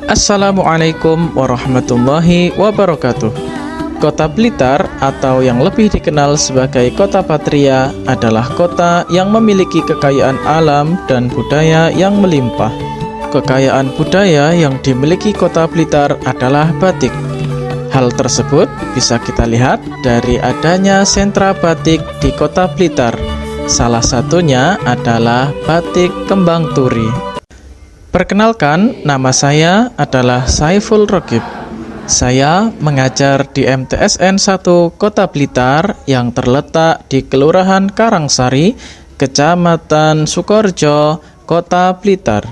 Assalamualaikum warahmatullahi wabarakatuh. Kota Blitar atau yang lebih dikenal sebagai Kota Patria adalah kota yang memiliki kekayaan alam dan budaya yang melimpah. Kekayaan budaya yang dimiliki Kota Blitar adalah batik. Hal tersebut bisa kita lihat dari adanya sentra batik di Kota Blitar. Salah satunya adalah Batik Kembang Turi. Perkenalkan, nama saya adalah Saiful Rogib. Saya mengajar di MTSN 1 Kota Blitar yang terletak di Kelurahan Karangsari, Kecamatan Sukorejo, Kota Blitar.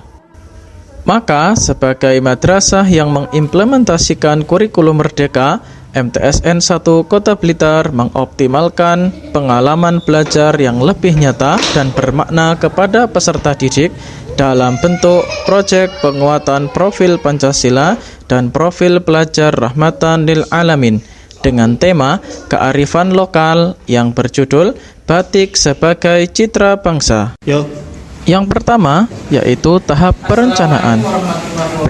Maka, sebagai madrasah yang mengimplementasikan kurikulum merdeka, MTSN 1 Kota Blitar mengoptimalkan pengalaman belajar yang lebih nyata dan bermakna kepada peserta didik dalam bentuk proyek penguatan profil Pancasila dan profil pelajar rahmatan lil alamin dengan tema kearifan lokal yang berjudul Batik sebagai Citra Bangsa. Yang pertama yaitu tahap perencanaan.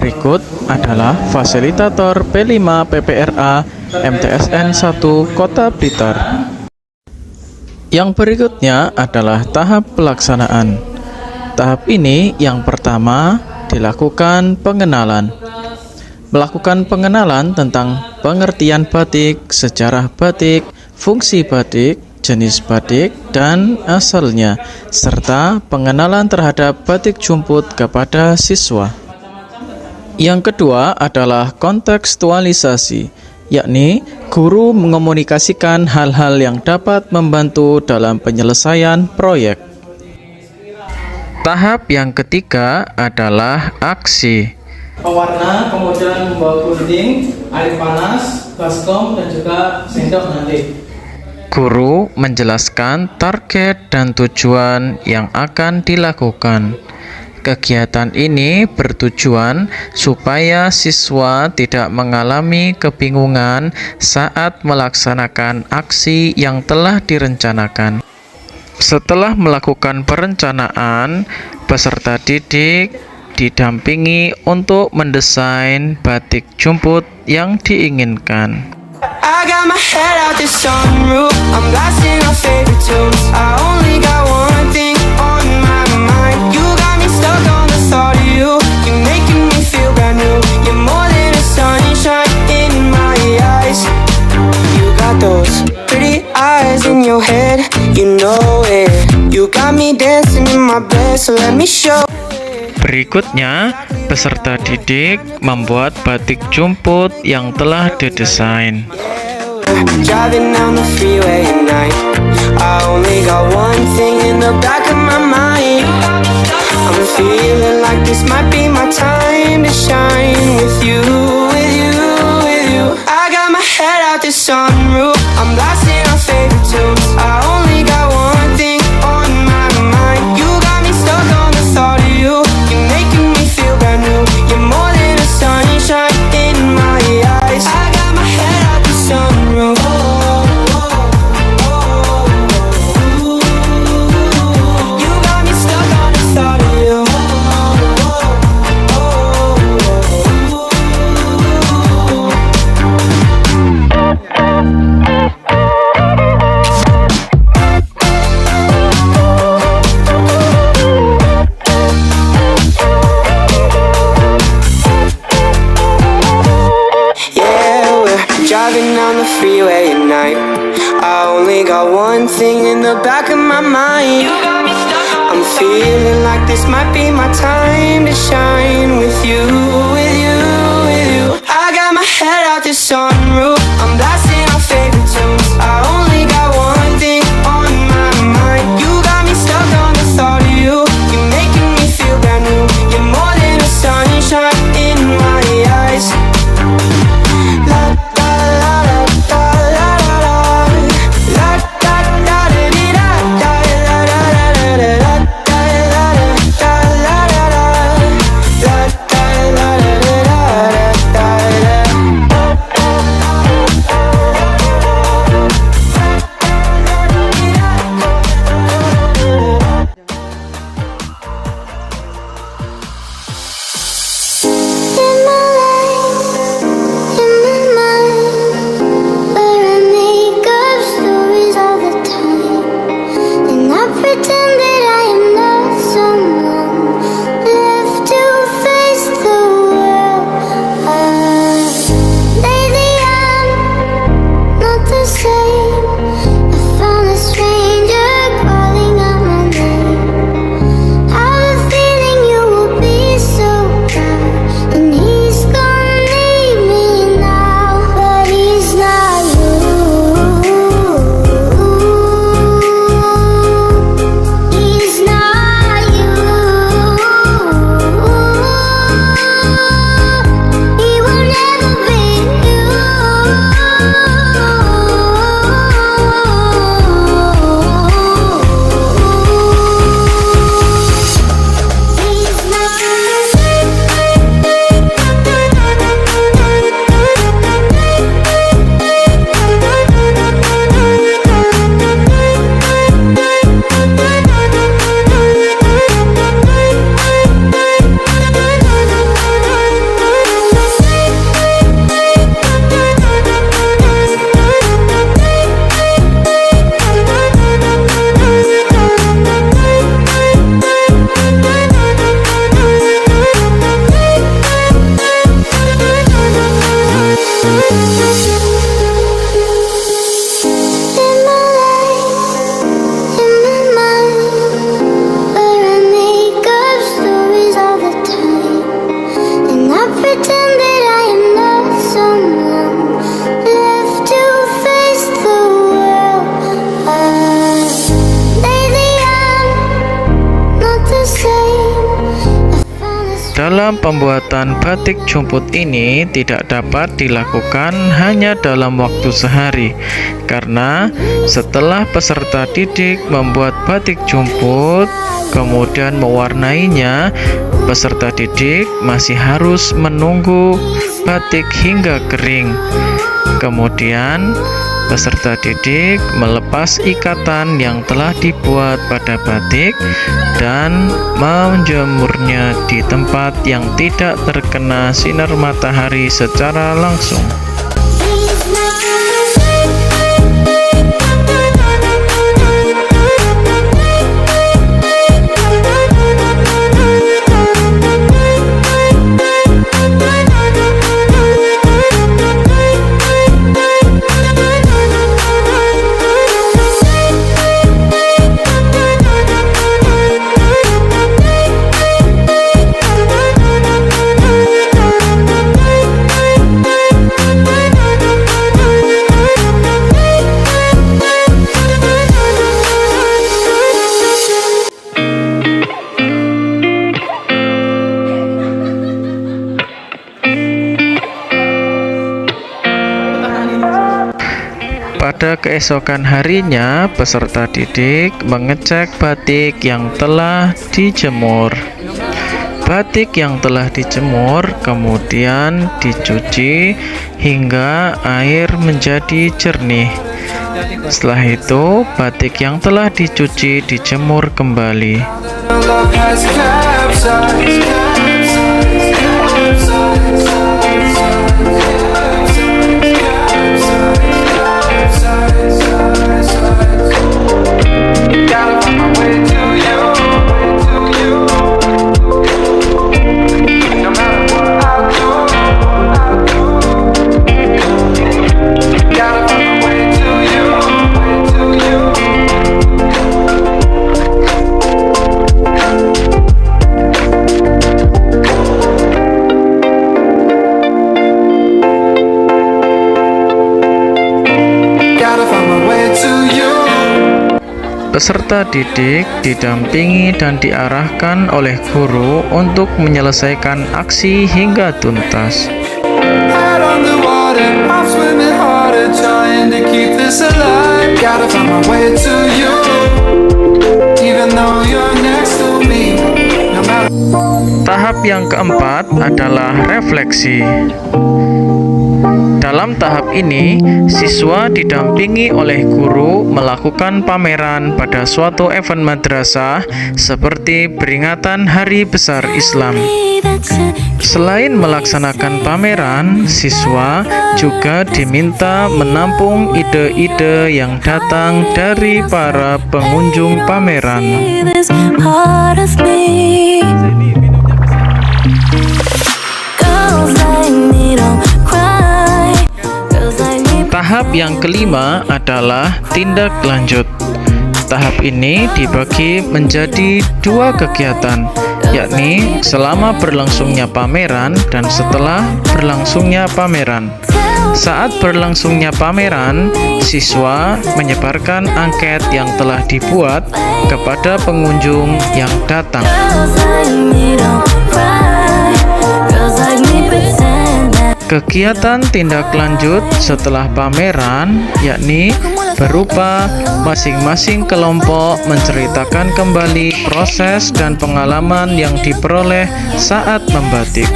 Berikut adalah fasilitator P5 PPRA MTSN 1 Kota Blitar. Yang berikutnya adalah tahap pelaksanaan. Tahap ini yang pertama dilakukan pengenalan. Melakukan pengenalan tentang pengertian batik, sejarah batik, fungsi batik, jenis batik, dan asalnya, serta pengenalan terhadap batik jumput kepada siswa. Yang kedua adalah kontekstualisasi, yakni guru mengomunikasikan hal-hal yang dapat membantu dalam penyelesaian proyek. Tahap yang ketiga adalah aksi. Pewarna, kemudian membawa gunting, air panas, baskom, dan juga sendok nanti. Guru menjelaskan target dan tujuan yang akan dilakukan. Kegiatan ini bertujuan supaya siswa tidak mengalami kebingungan saat melaksanakan aksi yang telah direncanakan. Setelah melakukan perencanaan, peserta didik didampingi untuk mendesain batik jumput yang diinginkan. I got my head out the sunroof, I'm blasting our favorite tunes. I only got one thing on my mind. You got me stuck on the thought of you. You're making me feel brand new. You're more than a sunshine in my eyes. You got those pretty eyes in your head, you know it. You got me dancing in my bed, so let me show. Berikutnya, peserta didik membuat batik jumput yang telah didesain. Driving down the freeway at night, I only got one thing in the back of my mind. I'm feeling like this might be my time to shine with you, with you, with you. I got my head out the sunroof, I'm blasting our favorite tunes. I only got one thing on my mind. You got me stuck on the thought of you. You're making me feel brand new. You're more than a sunshine in my eyes. I got my head out the sunroof. You got me stuck on the thought of you. Driving down the freeway at night, I only got one thing in the back of my mind. I'm feeling like this might be my time to shine with you, with you, with you. I got my head out the sunroof, I'm blasting our favorite tunes. I only got one thing on my mind. You got me stuck on the thought of you. You're making me feel brand new. You're more than a sunshine in my eyes. pretend that I am not someone left to face the world. Lately I'm not the same. Dalam pembuatan batik jumput ini tidak dapat dilakukan hanya dalam waktu sehari, karena setelah peserta didik membuat batik jumput kemudian mewarnainya, peserta didik masih harus menunggu batik hingga kering. Kemudian peserta didik melepas ikatan yang telah dibuat pada batik dan menjemurnya di tempat yang tidak terkena sinar matahari secara langsung. Pada keesokan harinya, peserta didik mengecek batik yang telah dijemur. Batik yang telah dijemur kemudian dicuci hingga air menjadi jernih. Setelah itu, batik yang telah dicuci dijemur kembali. Love has capsized. Gotta find my way to you, no matter what I do, gotta find my way to you. Gotta find my way to you. Peserta didik didampingi dan diarahkan oleh guru untuk menyelesaikan aksi hingga tuntas. Head on the water, I'm swimming harder, trying to keep this alive. Gotta find my way to you, even though you're next to me. No matter. Tahap yang keempat adalah refleksi. Dalam tahap ini, siswa didampingi oleh guru melakukan pameran pada suatu event madrasah seperti peringatan Hari Besar Islam. Selain melaksanakan pameran, siswa juga diminta menampung ide-ide yang datang dari para pengunjung pameran. Tahap yang kelima adalah tindak lanjut. Tahap ini dibagi menjadi dua kegiatan, yakni selama berlangsungnya pameran dan setelah berlangsungnya pameran. Saat berlangsungnya pameran, siswa menyebarkan angket yang telah dibuat kepada pengunjung yang datang. Kegiatan tindak lanjut setelah pameran yakni berupa masing-masing kelompok menceritakan kembali proses dan pengalaman yang diperoleh saat membatik.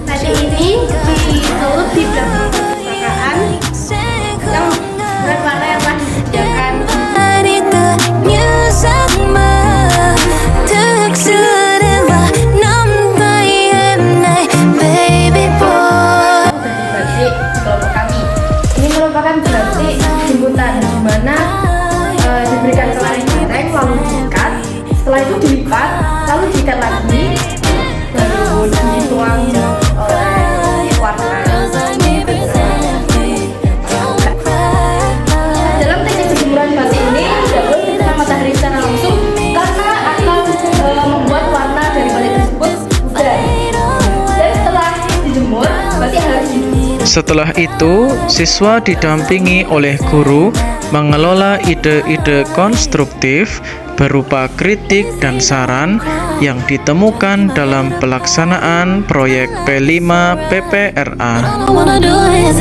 Batik ini ditutup di belakang perpustakaan yang berwarna yang telah disediakan. Kelompok kami ini merupakan batik jemputan di mana diberikan kelari bareng lalu diikat, setelah itu dilipat lalu diikat lagi baru dituang oleh warna. Dalam teknik jemuran batik ini tidak boleh terkena matahari secara langsung karena Setelah itu, siswa didampingi oleh guru mengelola ide-ide konstruktif berupa kritik dan saran yang ditemukan dalam pelaksanaan proyek P5 PPRA. All I wanna do is